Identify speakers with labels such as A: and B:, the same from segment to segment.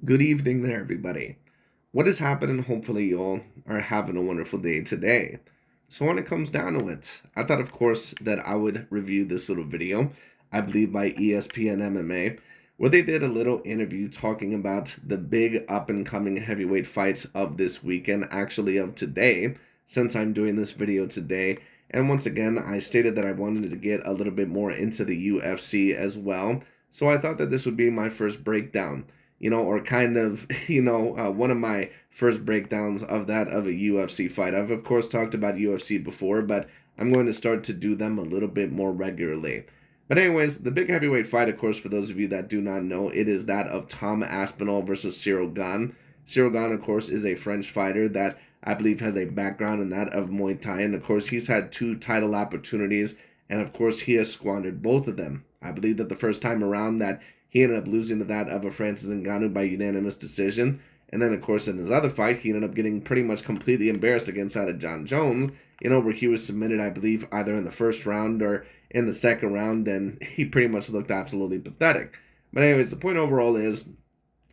A: Good evening there, everybody. What is happening? Hopefully, you all are having a wonderful day today. So, when it comes down to it, I thought, of course, that I would review this little video, I believe by ESPN MMA, where they did a little interview talking about the big up and coming heavyweight fights of this weekend, actually, of today, since I'm doing this video today. And once again, I stated that I wanted to get a little bit more into the UFC as well. So, I thought that this would be my first breakdown, or kind of, one of my first breakdowns of that of a UFC fight. I've, of course, talked about UFC before, but I'm going to start to do them a little bit more regularly. But anyways, the big heavyweight fight, of course, for those of you that do not know, it is that of Tom Aspinall versus Ciryl Gane. Ciryl Gane, of course, is a French fighter that I believe has a background in that of Muay Thai. And, of course, he's had 2 title opportunities, and, of course, he has squandered both of them. I believe that the first time around that he ended up losing to that of a Francis Ngannou by unanimous decision. And then, of course, in his other fight, he ended up getting pretty much completely embarrassed against that of Jon Jones, where he was submitted, I believe, either in the first round or in the second round, and he pretty much looked absolutely pathetic. But anyways, the point overall is,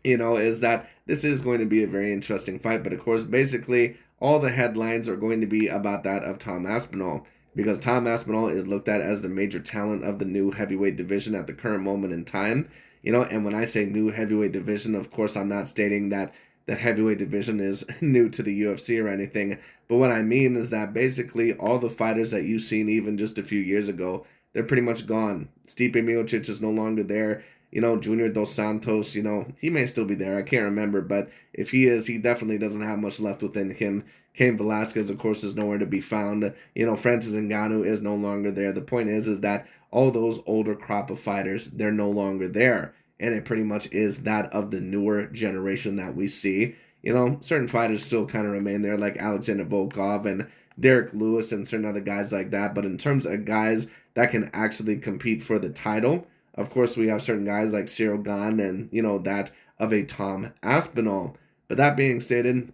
A: is that this is going to be a very interesting fight. But, of course, basically, all the headlines are going to be about that of Tom Aspinall, because Tom Aspinall is looked at as the major talent of the new heavyweight division at the current moment in time. And when I say new heavyweight division, of course, I'm not stating that the heavyweight division is new to the UFC or anything. But what I mean is that basically all the fighters that you've seen even just a few years ago, they're pretty much gone. Stipe Miocic is no longer there. Junior Dos Santos, he may still be there. I can't remember. But if he is, he definitely doesn't have much left within him. Cain Velasquez, of course, is nowhere to be found. Francis Ngannou is no longer there. The point is that all those older crop of fighters, they're no longer there. And it pretty much is that of the newer generation that we see. Certain fighters still kind of remain there, like Alexander Volkov and Derek Lewis and certain other guys like that. But in terms of guys that can actually compete for the title, of course, we have certain guys like Ciryl Gane and, that of a Tom Aspinall. But that being stated,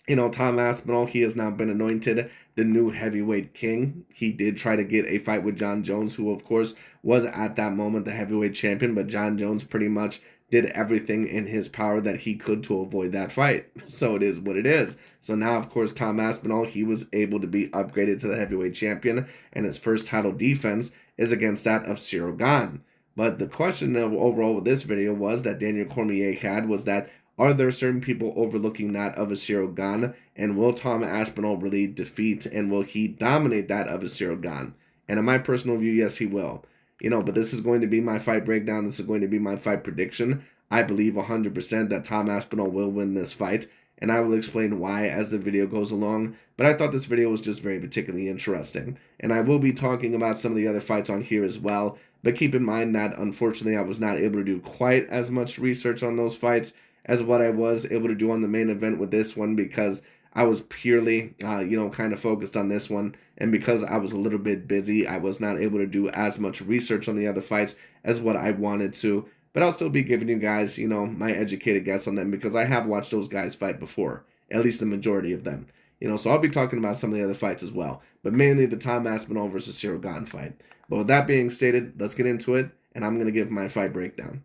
A: Tom Aspinall, he has now been anointed the new heavyweight king. He did try to get a fight with Jon Jones, who, of course, was at that moment the heavyweight champion, but Jon Jones pretty much did everything in his power that he could to avoid that fight. So it is what it is. So now, of course, Tom Aspinall, he was able to be upgraded to the heavyweight champion, and his first title defense is against that of Ciryl Gane. But the question of overall with this video was that Daniel Cormier had was that, are there certain people overlooking that of a Ciryl Gane? And will Tom Aspinall really defeat and will he dominate that of a Ciryl Gane? And in my personal view, yes, he will. But this is going to be my fight breakdown. This is going to be my fight prediction. I believe 100% that Tom Aspinall will win this fight. And I will explain why as the video goes along. But I thought this video was just very particularly interesting. And I will be talking about some of the other fights on here as well. But keep in mind that, unfortunately, I was not able to do quite as much research on those fights as what I was able to do on the main event with this one, because I was purely, kind of focused on this one. And because I was a little bit busy, I was not able to do as much research on the other fights as what I wanted to. But I'll still be giving you guys, my educated guess on them, because I have watched those guys fight before, at least the majority of them. So I'll be talking about some of the other fights as well, but mainly the Tom Aspinall versus Ciryl Gane fight. But with that being stated, let's get into it, and I'm going to give my fight breakdown.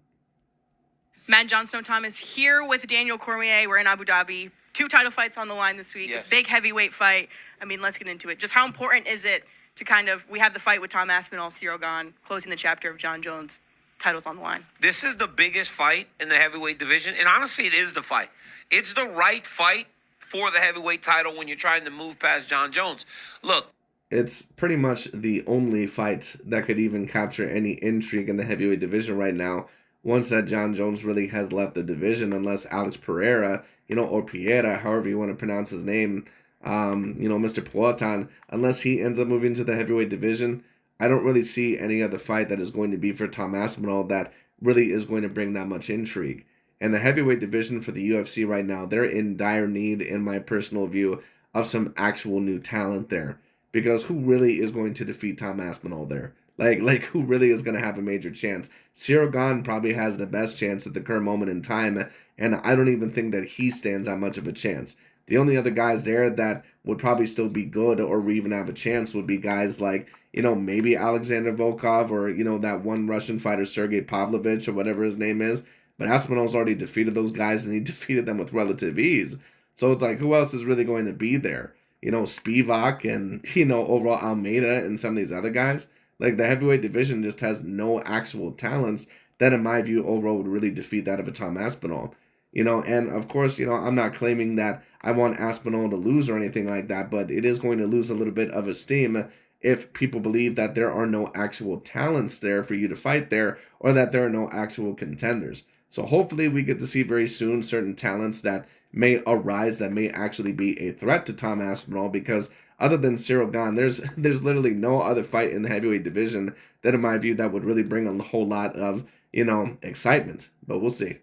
B: Matt Johnstone Thomas here with Daniel Cormier. We're in Abu Dhabi. 2 title fights on the line this week.
C: Yes.
B: Big heavyweight fight. Let's get into it. Just how important is it to we have the fight with Tom Aspinall, Ciryl Gane, closing the chapter of Jon Jones, titles on the line.
C: This is the biggest fight in the heavyweight division, and honestly, it is the fight. It's the right fight for the heavyweight title when you're trying to move past Jon Jones. Look.
A: It's pretty much the only fight that could even capture any intrigue in the heavyweight division right now, once that Jon Jones really has left the division, unless Alex Pereira, or Piera, however you want to pronounce his name, Mr. Poatan, unless he ends up moving to the heavyweight division, I don't really see any other fight that is going to be for Tom Aspinall that really is going to bring that much intrigue. And the heavyweight division for the UFC right now, they're in dire need, in my personal view, of some actual new talent there. Because who really is going to defeat Tom Aspinall there? Like who really is going to have a major chance? Ciryl Gane probably has the best chance at the current moment in time, and I don't even think that he stands that much of a chance. The only other guys there that would probably still be good or even have a chance would be guys like, maybe Alexander Volkov or, that one Russian fighter, Sergey Pavlovich or whatever his name is. But Aspinall's already defeated those guys, and he defeated them with relative ease. So it's like, who else is really going to be there? Spivak and, overall Almeida and some of these other guys. Like, the heavyweight division just has no actual talents that, in my view, overall would really defeat that of a Tom Aspinall. And of course, I'm not claiming that I want Aspinall to lose or anything like that, but it is going to lose a little bit of esteem if people believe that there are no actual talents there for you to fight there, or that there are no actual contenders. So hopefully we get to see very soon certain talents that may arise that may actually be a threat to Tom Aspinall, because other than Ciryl Gane, there's literally no other fight in the heavyweight division that, in my view, that would really bring a whole lot of, excitement. But we'll see.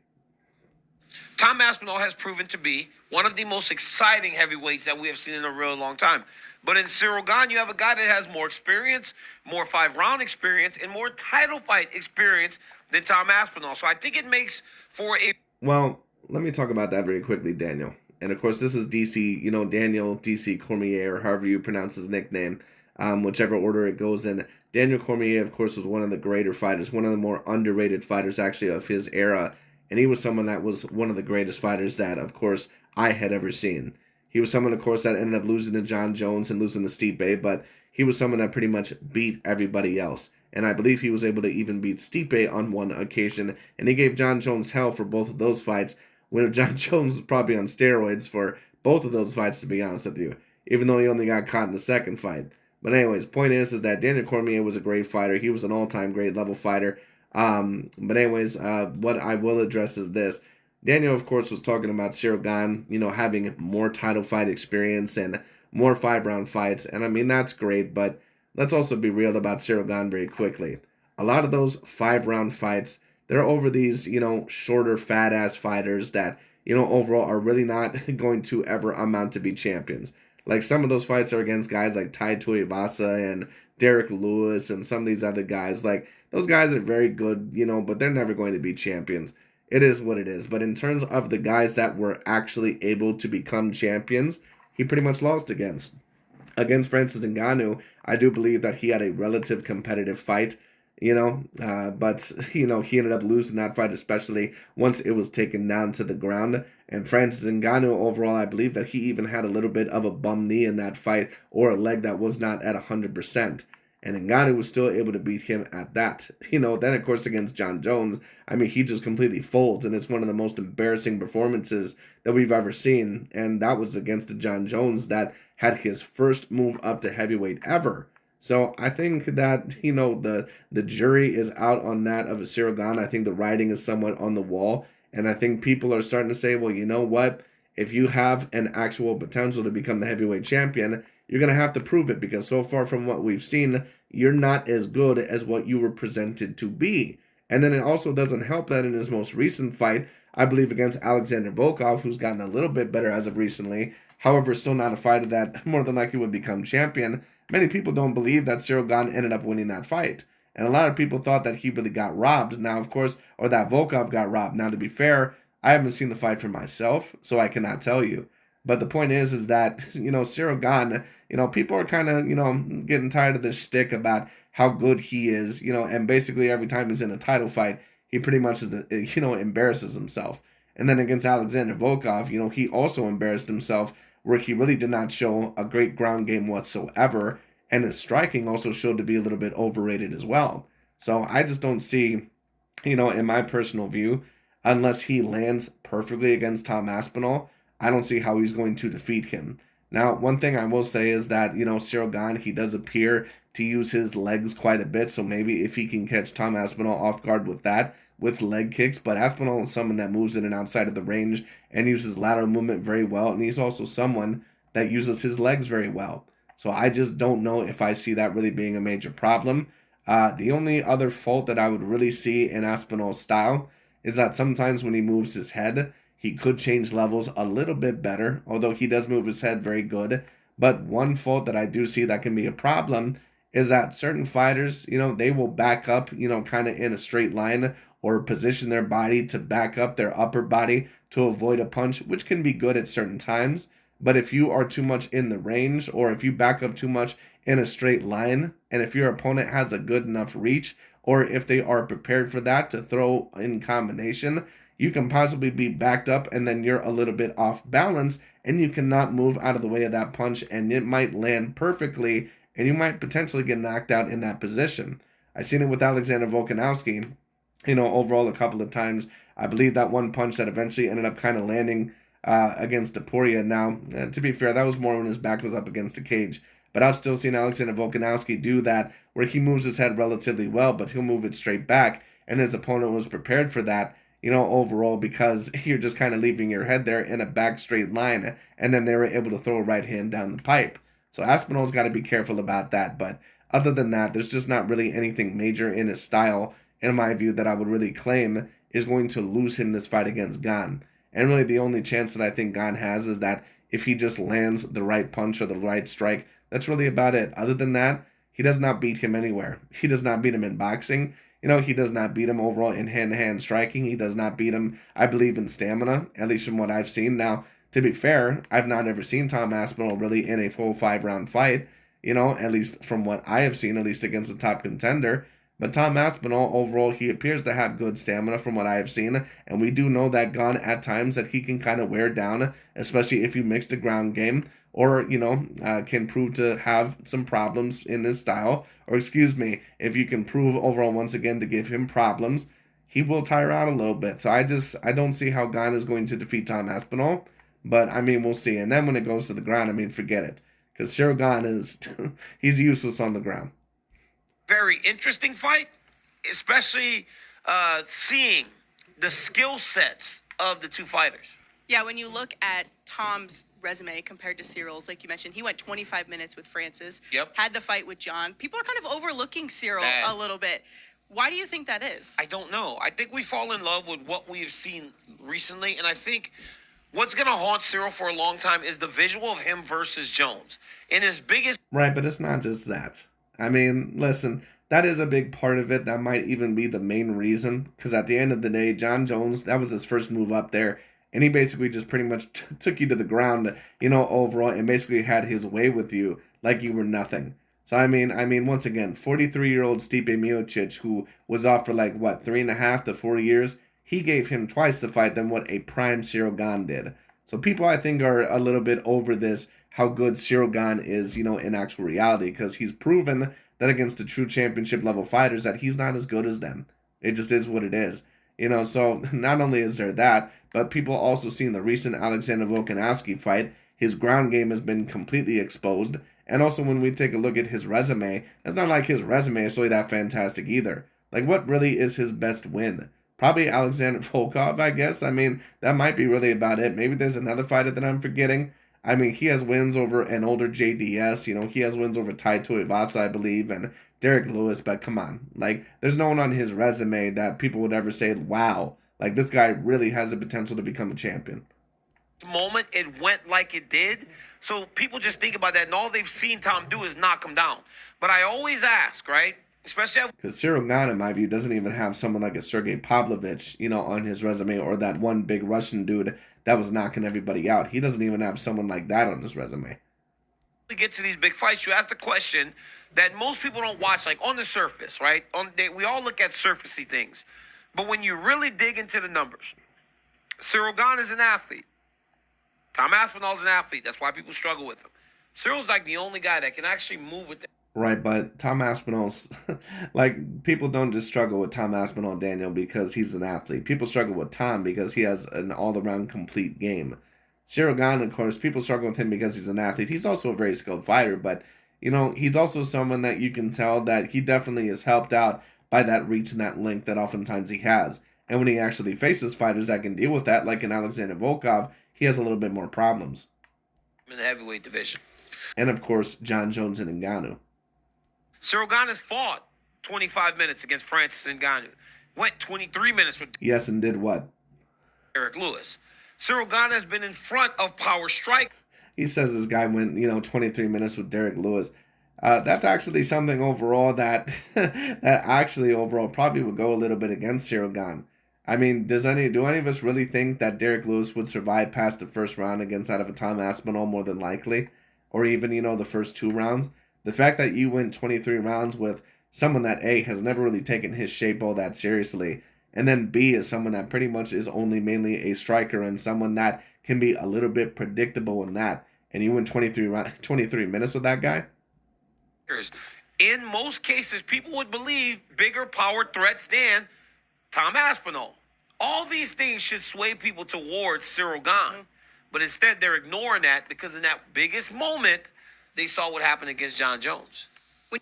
C: Tom Aspinall has proven to be one of the most exciting heavyweights that we have seen in a real long time. But in Ciryl Gane, you have a guy that has more experience, more 5-round experience, and more title fight experience than Tom Aspinall. So I think it makes for a...
A: Well, let me talk about that very quickly, Daniel. And of course, this is DC, Daniel DC Cormier, or however you pronounce his nickname, whichever order it goes in. Daniel Cormier, of course, was one of the greater fighters, one of the more underrated fighters, actually, of his era. And he was someone that was one of the greatest fighters that, of course, I had ever seen. He was someone, of course, that ended up losing to John Jones and losing to Stipe, but he was someone that pretty much beat everybody else. And I believe he was able to even beat Stipe on one occasion, and he gave John Jones hell for both of those fights, when John Jones was probably on steroids for both of those fights, to be honest with you, even though he only got caught in the second fight. But anyways, point is that Daniel Cormier was a great fighter. He was an all-time great level fighter. But anyways, what I will address is this. Daniel, of course, was talking about Ciryl Gane, having more title fight experience and more 5-round fights. And I mean, that's great, but let's also be real about Ciryl Gane very quickly. A lot of those 5-round fights, they're over these, shorter, fat-ass fighters that, overall are really not going to ever amount to be champions. Like, some of those fights are against guys like Tai Tuivasa and Derek Lewis and some of these other guys. Like, those guys are very good, but they're never going to be champions. It is what it is. But in terms of the guys that were actually able to become champions, he pretty much lost against. Against Francis Ngannou, I do believe that he had a relative competitive fight, but, he ended up losing that fight, especially once it was taken down to the ground. And Francis Ngannou, overall, I believe that he even had a little bit of a bum knee in that fight, or a leg that was not at 100%. And Ngannou was still able to beat him at that. Then, of course, against John Jones, I mean, he just completely folds, and it's one of the most embarrassing performances that we've ever seen. And that was against a John Jones that had his first move up to heavyweight ever. So I think that, the jury is out on that of a Ciryl Gane. I think the writing is somewhat on the wall. And I think people are starting to say, well, you know what? If you have an actual potential to become the heavyweight champion, you're going to have to prove it, because so far from what we've seen, you're not as good as what you were presented to be. And then it also doesn't help that in his most recent fight, I believe against Alexander Volkov, who's gotten a little bit better as of recently, however, still not a fighter that more than likely would become champion, many people don't believe that Ciryl Gane ended up winning that fight. And a lot of people thought that he really got robbed now, of course, or that Volkov got robbed. Now, to be fair, I haven't seen the fight for myself, so I cannot tell you. But the point is that, Ciryl Gane, people are kind of, getting tired of this shtick about how good he is, and basically every time he's in a title fight, he pretty much, embarrasses himself. And then against Alexander Volkov, he also embarrassed himself, where he really did not show a great ground game whatsoever, and his striking also showed to be a little bit overrated as well. So I just don't see, in my personal view, unless he lands perfectly against Tom Aspinall, I don't see how he's going to defeat him. Now, one thing I will say is that, Ciryl Gane, he does appear to use his legs quite a bit, so maybe if he can catch Tom Aspinall off guard with that, with leg kicks, but Aspinall is someone that moves in and outside of the range and uses lateral movement very well, and he's also someone that uses his legs very well. So I just don't know if I see that really being a major problem. The only other fault that I would really see in Aspinall's style is that sometimes when he moves his head, he could change levels a little bit better, although he does move his head very good. But one fault that I do see that can be a problem is that certain fighters, they will back up, kind of in a straight line, or position their body to back up their upper body to avoid a punch, which can be good at certain times. But if you are too much in the range, or if you back up too much in a straight line, and if your opponent has a good enough reach, or if they are prepared for that to throw in combination, you can possibly be backed up and then you're a little bit off balance and you cannot move out of the way of that punch and it might land perfectly and you might potentially get knocked out in that position. I've seen it with Alexander Volkanovski, overall a couple of times. I believe that one punch that eventually ended up kind of landing against Topuria. Now, to be fair, that was more when his back was up against the cage. But I've still seen Alexander Volkanovski do that, where he moves his head relatively well, but he'll move it straight back, and his opponent was prepared for that, overall, because you're just kind of leaving your head there in a back straight line, and then they were able to throw a right hand down the pipe. So Aspinall's got to be careful about that, but other than that, there's just not really anything major in his style, in my view, that I would really claim is going to lose him this fight against Gane. And really the only chance that I think Gane has is that if he just lands the right punch or the right strike, that's really about it. Other than that, he does not beat him anywhere. He does not beat him in boxing. He does not beat him overall in hand-to-hand striking. He does not beat him, I believe, in stamina, at least from what I've seen. Now, to be fair, I've not ever seen Tom Aspinall really in a full 5-round fight, at least from what I have seen, at least against a top contender. But Tom Aspinall, overall, he appears to have good stamina from what I have seen. And we do know that Gane at times that he can kind of wear down, especially if you mix the ground game or, can prove to have some problems in his style. Or excuse me, if you can prove overall once again to give him problems, he will tire out a little bit. So I don't see how Gane is going to defeat Tom Aspinall. But, we'll see. And then when it goes to the ground, forget it. Because Ciryl Gane is, he's useless on the ground.
C: Very interesting fight, especially seeing the skill sets of the two fighters.
B: Yeah, when you look at Tom's resume compared to Cyryl's, like you mentioned, he went 25 minutes with Francis.
C: Yep.
B: Had the fight with John. People are kind of overlooking Ciryl a little bit. Why do you think that is?
C: I don't know. I think we fall in love with what we have seen recently, and I think what's going to haunt Ciryl for a long time is the visual of him versus Jones. In his biggest...
A: Right, but it's not just that. Listen, that is a big part of it. That might even be the main reason. Because at the end of the day, Jon Jones, that was his first move up there. And he basically just pretty much took you to the ground, overall. And basically had his way with you like you were nothing. So, once again, 43-year-old Stipe Miocic, who was off for 3.5 to 4 years. He gave him twice the fight than what a prime Ciryl Gane did. So people, I think, are a little bit over this, how good Ciryl Gane is, in actual reality, because he's proven that against the true championship level fighters that he's not as good as them. It just is what it is. So not only is there that, but people also seen the recent Alexander Volkanovski fight. His ground game has been completely exposed. And also when we take a look at his resume, it's not like his resume is really that fantastic either. What really is his best win? Probably Alexander Volkov, I guess. That might be really about it. Maybe there's another fighter that I'm forgetting. He has wins over an older JDS. He has wins over Tai Tuivasa, I believe, and Derek Lewis. But come on. There's no one on his resume that people would ever say, wow, this guy really has the potential to become a champion.
C: Moment it went like it did. So people just think about that, and all they've seen Tom do is knock him down. But I always ask, right? Especially
A: because Ciryl Gane, in my view, doesn't even have someone like a Sergey Pavlovich, on his resume, or that one big Russian dude that was knocking everybody out. He doesn't even have someone like that on his resume.
C: We get to these big fights, you ask the question that most people don't watch, on the surface, right? We all look at surfacey things. But when you really dig into the numbers, Ciryl Gane is an athlete. Tom Aspinall is an athlete. That's why people struggle with him. Cyryl's the only guy that can actually move with them.
A: Right, but Tom Aspinall's, people don't just struggle with Tom Aspinall, Daniel, because he's an athlete. People struggle with Tom because he has an all-around complete game. Ciryl Gane, of course, people struggle with him because he's an athlete. He's also a very skilled fighter, but, he's also someone that you can tell that he definitely is helped out by that reach and that length that oftentimes he has. And when he actually faces fighters that can deal with that, like in Alexander Volkov, he has a little bit more problems.
C: In the heavyweight division.
A: And, of course, Jon Jones and Ngannou.
C: Ciryl Gane has fought 25 minutes against Francis Ngannou. Went 23 minutes with...
A: Yes, and did what?
C: Derek Lewis. Ciryl Gane has been in front of Power Strike.
A: He says this guy went, 23 minutes with Derek Lewis. That's actually something overall that actually overall probably would go a little bit against Ciryl Gane. Do any of us really think that Derek Lewis would survive past the first round against that of a Tom Aspinall more than likely? Or even, the first 2 rounds? The fact that you went 23 rounds with someone that, A, has never really taken his shape all that seriously, And then B is someone that pretty much is only mainly a striker and someone that can be a little bit predictable in that. And you win 23 minutes with that guy?
C: In most cases, people would believe bigger power threats than Tom Aspinall. All these things should sway people towards Ciryl Gane. But instead, they're ignoring that because in that biggest moment, they saw what happened against John Jones.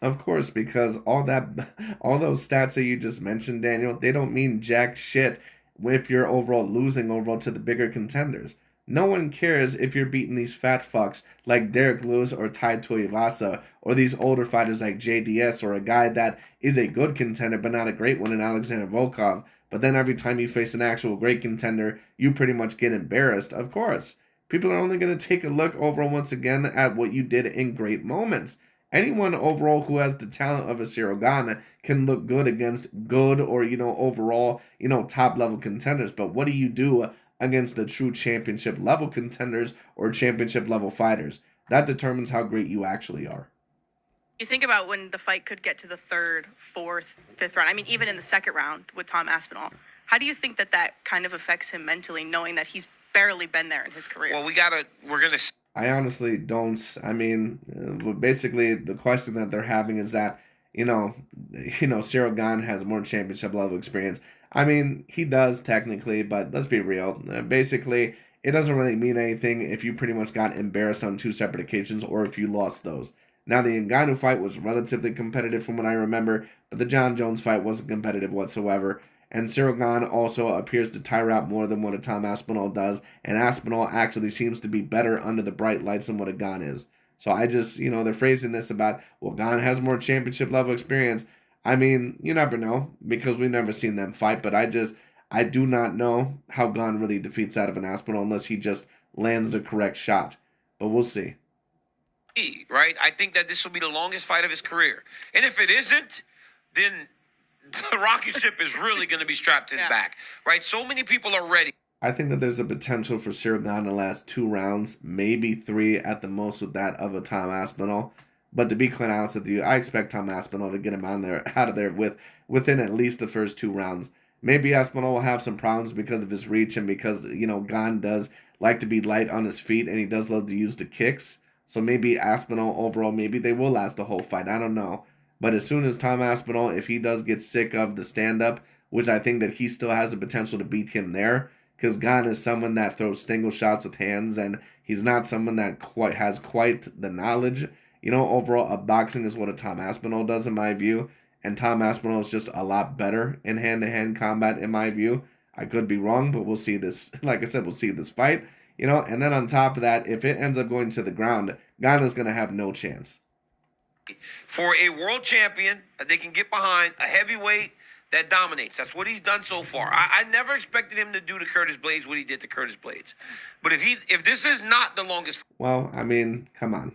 A: Of course, because all those stats that you just mentioned, Daniel, they don't mean jack shit if you're overall losing overall to the bigger contenders. No one cares if you're beating these fat fucks like Derek Lewis or Tai Tuivasa or these older fighters like JDS or a guy that is a good contender but not a great one in Alexander Volkov. But then every time you face an actual great contender, you pretty much get embarrassed. Of course, people are only going to take a look overall once again at what you did in great moments. Anyone overall who has the talent of a Ciryl Gane can look good against good or, overall, top level contenders. But what do you do against the true championship level contenders or championship level fighters? That determines how great you actually are.
B: You think about when the fight could get to the third, fourth, fifth round. I mean, even in the second round with Tom Aspinall. How do you think that kind of affects him mentally, knowing that he's barely been there in his career?
C: Well, we're going to...
A: I honestly don't. I mean, basically the question that they're having is that, Ciryl Gane has more championship level experience. I mean, he does technically, but let's be real. Basically, it doesn't really mean anything if you pretty much got embarrassed on 2 separate occasions or if you lost those. Now, the Ngannou fight was relatively competitive from what I remember, but the John Jones fight wasn't competitive whatsoever. And Ciryl Gane also appears to tire out more than what a Tom Aspinall does, and Aspinall actually seems to be better under the bright lights than what a Gane is. So I just, they're phrasing this about, well, Gane has more championship level experience. I mean, you never know, because we've never seen them fight, but I do not know how Gane really defeats that of an Aspinall unless he just lands the correct shot. But we'll see.
C: Right? I think that this will be the longest fight of his career. And if it isn't, then the rocket ship is really going to be strapped to his back, right? So many people are ready.
A: I think that there's a potential for Ciryl Gane to last 2 rounds, maybe 3 at the most with that of a Tom Aspinall. But to be quite honest with you, I expect Tom Aspinall to get him out of there within at least the first 2 rounds. Maybe Aspinall will have some problems because of his reach and because, Gane does like to be light on his feet and he does love to use the kicks. So maybe Aspinall overall, maybe they will last the whole fight. I don't know. But as soon as Tom Aspinall, if he does get sick of the stand-up, which I think that he still has the potential to beat him there, because Gane is someone that throws single shots with hands, and he's not someone that has quite the knowledge, overall of boxing is what a Tom Aspinall does in my view, and Tom Aspinall is just a lot better in hand-to-hand combat in my view. I could be wrong, but we'll see this. Like I said, we'll see this fight, and then on top of that, if it ends up going to the ground, Gane is going to have no chance.
C: For a world champion, they can get behind a heavyweight that dominates. That's what he's done so far. I never expected him to do to Curtis Blades what he did to Curtis Blades. But if this is not the longest...
A: Well, I mean, come on.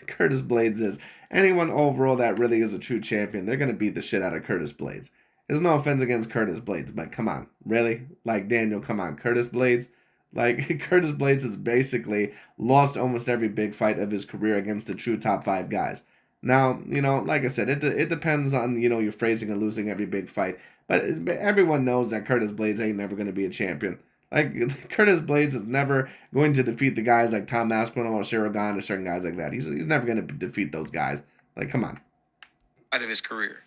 A: Curtis Blades is... Anyone overall that really is a true champion, they're going to beat the shit out of Curtis Blades. There's no offense against Curtis Blades, but come on. Really? Like, Daniel, come on. Curtis Blades? Like, Curtis Blades has basically lost almost every big fight of his career against the true top 5 guys. Now, like I said, it depends on, your phrasing and losing every big fight. But everyone knows that Curtis Blades ain't never going to be a champion. Like, Curtis Blades is never going to defeat the guys like Tom Aspinall or Ciryl Gane or certain guys like that. He's never going to defeat those guys. Like, come on.
C: Out of his career.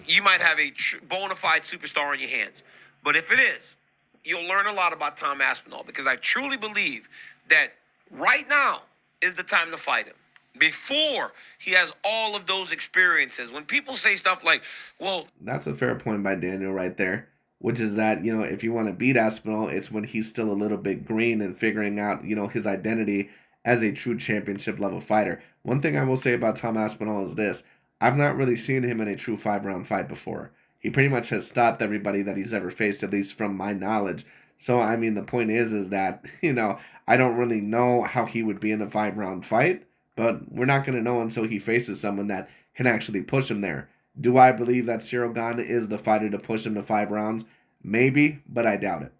C: You might have a bona fide superstar in your hands. But if it is, you'll learn a lot about Tom Aspinall because I truly believe that right now is the time to fight him. Before he has all of those experiences. When people say stuff like, well...
A: That's a fair point by Daniel right there. Which is that, if you want to beat Aspinall, it's when he's still a little bit green and figuring out, his identity as a true championship level fighter. One thing I will say about Tom Aspinall is this. I've not really seen him in a true 5-round fight before. He pretty much has stopped everybody that he's ever faced, at least from my knowledge. So, I mean, the point is that, I don't really know how he would be in a 5-round fight. But we're not going to know until he faces someone that can actually push him there. Do I believe that Ciryl Gane is the fighter to push him to 5 rounds? Maybe, but I doubt it.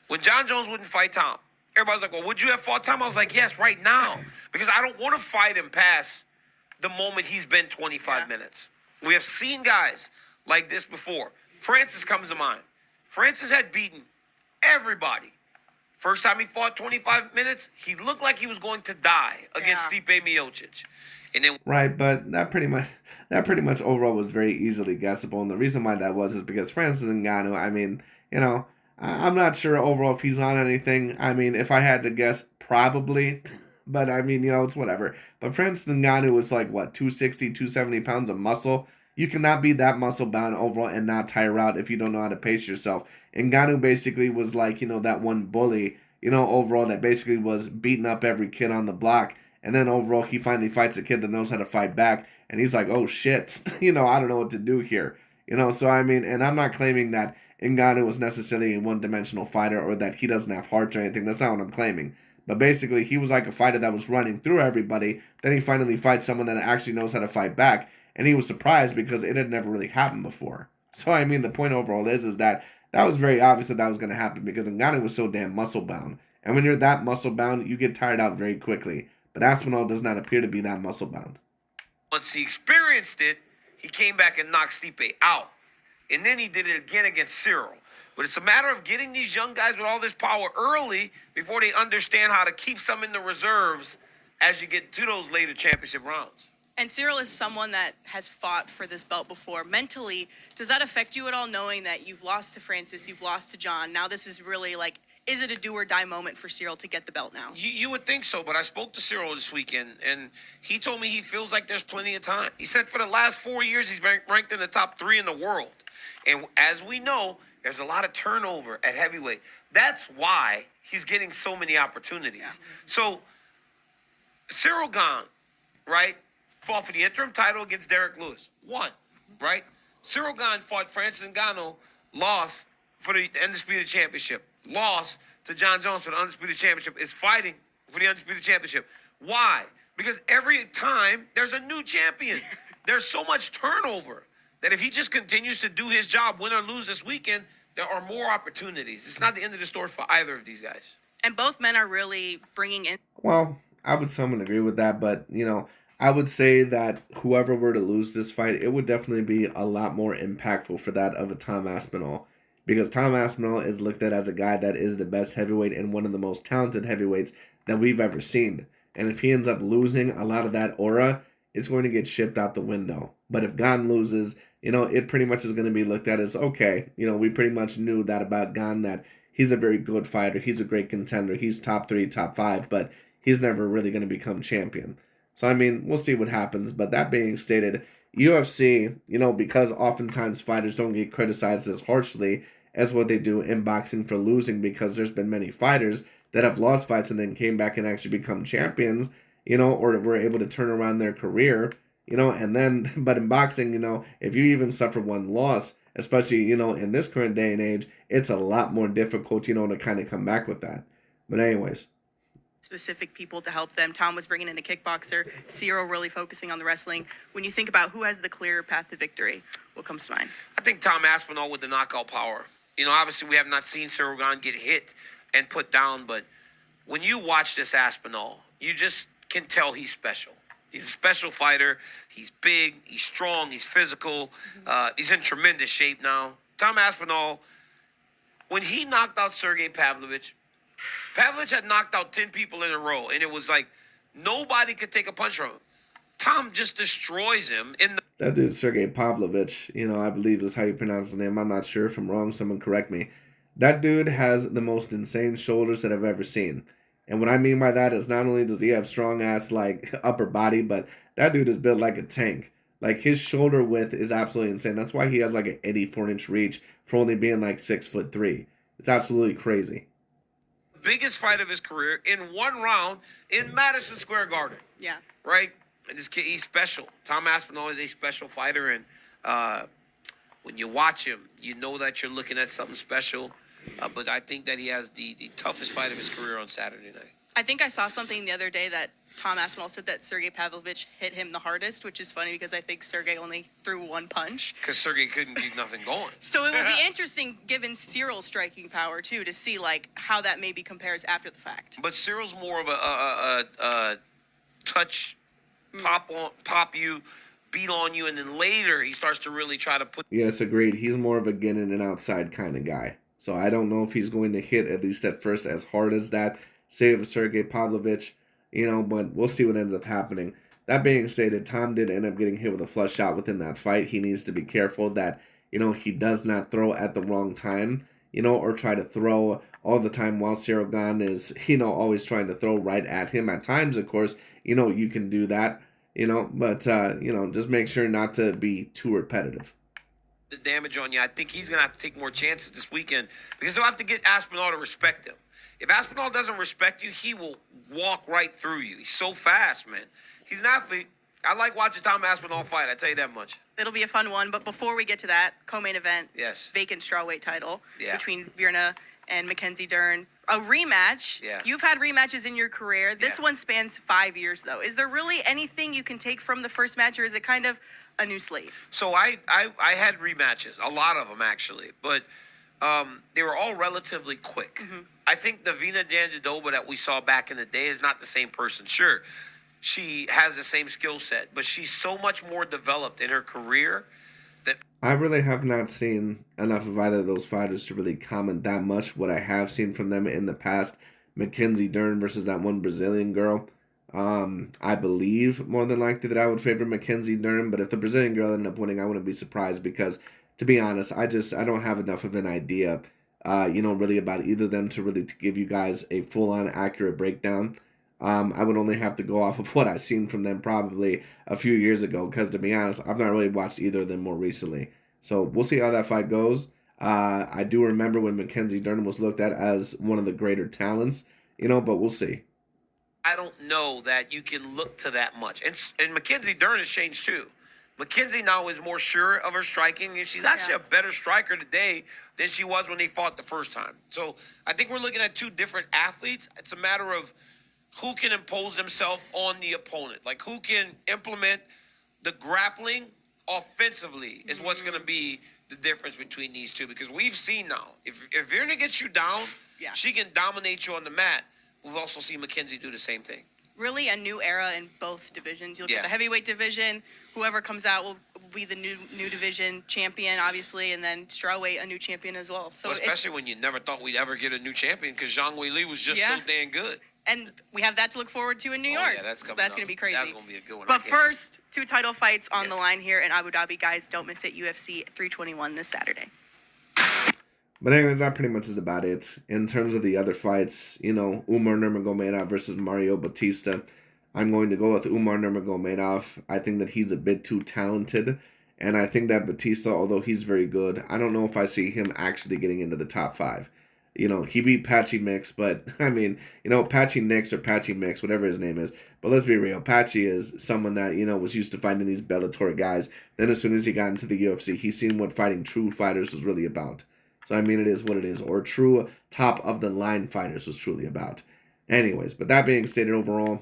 C: When John Jones wouldn't fight Tom, everybody's like, well, would you have fought Tom? I was like, yes, right now. Because I don't want to fight him past the moment he's been 25 minutes. We have seen guys like this before. Francis comes to mind. Francis had beaten everybody. First time he fought 25 minutes, he looked like he was going to die against Stipe Miocic. And then
A: Right, but that pretty much overall was very easily guessable, and the reason why that was is because Francis Ngannou, I mean, I'm not sure overall if he's on anything. I mean, if I had to guess, probably, but I mean, it's whatever. But Francis Ngannou was like, what, 260, 270 pounds of muscle? You cannot be that muscle bound overall and not tire out if you don't know how to pace yourself. Ngannou basically was like, that one bully, overall that basically was beating up every kid on the block. And then overall, he finally fights a kid that knows how to fight back. And he's like, oh shit, I don't know what to do here. So I mean, and I'm not claiming that Ngannou was necessarily a one-dimensional fighter or that he doesn't have heart or anything. That's not what I'm claiming. But basically, he was like a fighter that was running through everybody. Then he finally fights someone that actually knows how to fight back. And he was surprised because it had never really happened before. So, I mean, the point overall is that was very obvious that was going to happen because Ngannou was so damn muscle-bound. And when you're that muscle-bound, you get tired out very quickly. But Aspinall does not appear to be that muscle-bound.
C: once he experienced it, he came back and knocked Stipe out. And then he did it again against Ciryl. But it's a matter of getting these young guys with all this power early before they understand how to keep some in the reserves as you get to those later championship rounds.
B: And Ciryl is someone that has fought for this belt before. Mentally, does that affect you at all, knowing that you've lost to Francis, you've lost to John? Now this is really like, is it a do or die moment for Ciryl to get the belt now?
C: You would think so, but I spoke to Ciryl this weekend, and he told me he feels like there's plenty of time. He said for the last 4 years, he's been ranked in the top 3 in the world. And as we know, there's a lot of turnover at heavyweight. That's why he's getting so many opportunities. Yeah. So, Ciryl Gane, right, fought for the interim title against Derek Lewis. Won, right? Ciryl Gane fought Francis Ngannou, lost for the Undisputed Championship. Lost to John Jones for the Undisputed Championship. Is fighting for the Undisputed Championship. Why? Because every time there's a new champion. There's so much turnover that if he just continues to do his job, win or lose this weekend, there are more opportunities. It's not the end of the story for either of these guys.
B: And both men are really bringing in...
A: Well, I would somewhat agree with that, but, I would say that whoever were to lose this fight, it would definitely be a lot more impactful for that of a Tom Aspinall. Because Tom Aspinall is looked at as a guy that is the best heavyweight and one of the most talented heavyweights that we've ever seen. And if he ends up losing, a lot of that aura is going to get shipped out the window. But if Gane loses, it pretty much is going to be looked at as, okay, we pretty much knew that about Gane, that he's a very good fighter, he's a great contender, he's top 3, top 5, but he's never really going to become champion. So, I mean, we'll see what happens. But that being stated, UFC, because oftentimes fighters don't get criticized as harshly as what they do in boxing for losing, because there's been many fighters that have lost fights and then came back and actually become champions, or were able to turn around their career, and then, but in boxing, if you even suffer one loss, especially, in this current day and age, it's a lot more difficult, to kind of come back with that. But anyways.
B: Specific people to help them. Tom was bringing in a kickboxer. Ciryl really focusing on the wrestling. When you think about who has the clearer path to victory, what comes to mind?
C: I think Tom Aspinall with the knockout power. Obviously we have not seen Ciryl Gane get hit and put down, but when you watch this Aspinall, you just can tell he's special. He's a special fighter. He's big. He's strong. He's physical. He's in tremendous shape now. Tom Aspinall, when he knocked out Sergey Pavlovich had knocked out 10 people in a row, and it was like nobody could take a punch from him. Tom just destroys him in the...
A: That dude, Sergey Pavlovich, I believe is how you pronounce his name. I'm not sure. If I'm wrong, someone correct me. That dude has the most insane shoulders that I've ever seen. And what I mean by that is not only does he have strong-ass, upper body, but that dude is built like a tank. His shoulder width is absolutely insane. That's why he has, an 84-inch reach for only being, 6'3". It's absolutely crazy.
C: Biggest fight of his career in one round in Madison Square Garden.
B: Yeah.
C: Right? And this kid, he's special. Tom Aspinall is a special fighter, and when you watch him, you know that you're looking at something special. But I think that he has the toughest fight of his career on Saturday night.
B: I think I saw something the other day that Tom Aspinall said that Sergey Pavlovich hit him the hardest, which is funny because I think Sergey only threw one punch.
C: Because Sergey couldn't keep nothing going.
B: So it would be interesting, given Cyryl's striking power, too, to see, how that maybe compares after the fact.
C: But Cyryl's more of a touch, pop you, beat on you, and then later he starts to really try to put.
A: Yes, agreed. He's more of a get in and outside kind of guy. So I don't know if he's going to hit, at least at first, as hard as that, say, of Sergey Pavlovich, but we'll see what ends up happening. That being stated, Tom did end up getting hit with a flush shot within that fight. He needs to be careful that, he does not throw at the wrong time, or try to throw all the time while Ciryl Gane is, always trying to throw right at him. At times, of course, you can do that, but, just make sure not to be too repetitive.
C: The damage on you. I think he's going to have to take more chances this weekend because he'll have to get Aspinall to respect him. If Aspinall doesn't respect you, he will walk right through you. He's so fast, man. He's an athlete. I like watching Tom Aspinall fight. I tell you that much.
B: It'll be a fun one. But before we get to that, co-main event,
C: yes,
B: vacant strawweight title between
C: Virna
B: Virna and Mackenzie Dern. A rematch.
C: Yeah.
B: You've had rematches in your career. This one spans 5 years, though. Is there really anything you can take from the first match, or is it kind of a new slate?
C: So I had rematches, a lot of them actually, but they were all relatively quick.
B: Mm-hmm.
C: I think the Virna Jandiroba that we saw back in the day is not the same person. Sure, she has the same skill set, but she's so much more developed in her career that
A: I really have not seen enough of either of those fighters to really comment that much. What I have seen from them in the past, Mackenzie Dern versus that one Brazilian girl, I believe more than likely that I would favor Mackenzie Dern, but if the Brazilian girl ended up winning, I wouldn't be surprised because, to be honest, I don't have enough of an idea, really about either of them to give you guys a full-on accurate breakdown. I would only have to go off of what I've seen from them probably a few years ago because, to be honest, I've not really watched either of them more recently. So we'll see how that fight goes. I do remember when Mackenzie Dern was looked at as one of the greater talents, but we'll see.
C: I don't know that you can look to that much. And Mackenzie Dern has changed too. Mackenzie now is more sure of her striking, and she's actually a better striker today than she was when they fought the first time. So I think we're looking at two different athletes. It's a matter of who can impose themselves on the opponent. Like who can implement the grappling offensively is what's going to be the difference between these two. Because we've seen now, if Virna gets you down, she can dominate you on the mat. We've also seen Mackenzie do the same thing.
B: Really a new era in both divisions. You'll get the heavyweight division. Whoever comes out will be the new division champion, obviously, and then strawweight, a new champion as well. So
C: especially when you never thought we'd ever get a new champion because Zhang Weili was just so damn good.
B: And we have that to look forward to in New York.
C: Yeah, that's coming
B: that's going to be crazy.
C: That's going to be a good one.
B: But first, 2 title fights on the line here in Abu Dhabi. Guys, don't miss it. UFC 321 this Saturday.
A: But anyways, that pretty much is about it. In terms of the other fights, Umar Nurmagomedov versus Mario Bautista. I'm going to go with Umar Nurmagomedov. I think that he's a bit too talented. And I think that Bautista, although he's very good, I don't know if I see him actually getting into the top 5. He beat Patchy Mix, but, Patchy Nix or Patchy Mix, whatever his name is. But let's be real, Patchy is someone that, was used to fighting these Bellator guys. Then as soon as he got into the UFC, he's seen what fighting true fighters was really about. So, it is what it is. Or true top-of-the-line fighters was truly about. Anyways, but that being stated overall,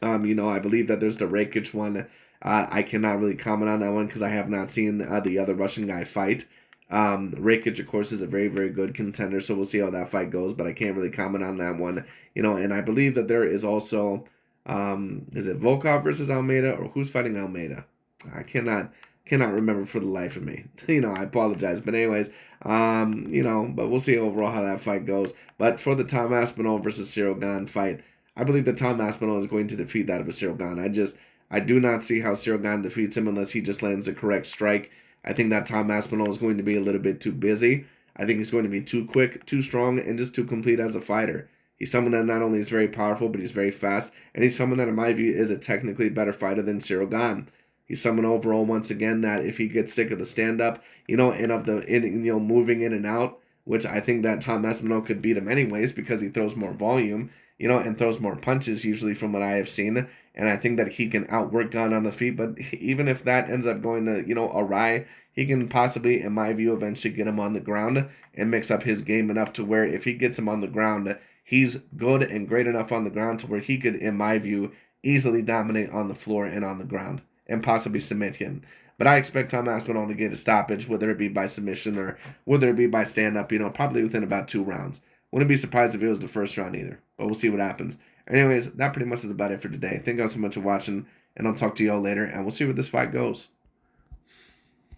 A: I believe that there's the Rakic one. I cannot really comment on that one because I have not seen the other Russian guy fight. Rakic, of course, is a very, very good contender, so we'll see how that fight goes, but I can't really comment on that one. And I believe that there is also, is it Volkov versus Almeida, or who's fighting Almeida? I cannot remember for the life of me. I apologize. But anyways, but we'll see overall how that fight goes. But for the Tom Aspinall versus Ciryl Gane fight, I believe that Tom Aspinall is going to defeat that of a Ciryl Gane. I do not see how Ciryl Gane defeats him unless he just lands the correct strike. I think that Tom Aspinall is going to be a little bit too busy. I think he's going to be too quick, too strong, and just too complete as a fighter. He's someone that not only is very powerful, but he's very fast, and he's someone that, in my view, is a technically better fighter than Ciryl Gane. He's someone overall, once again, that if he gets sick of the stand-up, and of the moving in and out, which I think that Tom Aspinall could beat him anyways because he throws more volume, and throws more punches usually from what I have seen. And I think that he can outwork Gane on the feet. But even if that ends up going to, awry, he can possibly, in my view, eventually get him on the ground and mix up his game enough to where if he gets him on the ground, he's good and great enough on the ground to where he could, in my view, easily dominate on the floor and on the ground and possibly submit him. But I expect Tom Aspinall to get a stoppage, whether it be by submission or whether it be by stand-up, probably within about 2 rounds. Wouldn't be surprised if it was the first round either, but we'll see what happens. Anyways, that pretty much is about it for today. Thank you all so much for watching. And I'll talk to y'all later, and we'll see where this fight goes.